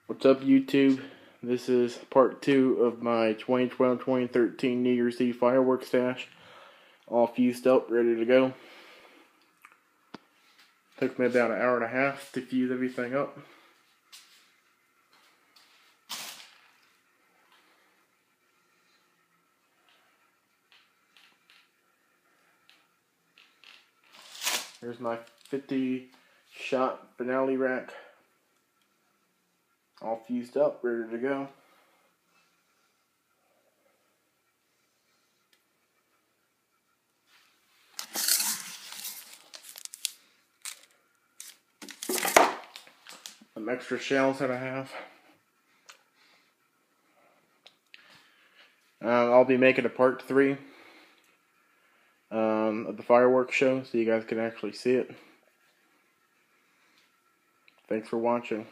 What's up, YouTube? This is part 2 of my 2012-2013 New Year's Eve fireworks stash. All fused up, ready to go. Took me about an hour and a half to fuse everything up. Here's my 50-shot finale rack. All fused up, ready to go. Some extra shells that I have. I'll be making a part 3 of the fireworks show so you guys can actually see it. Thanks for watching.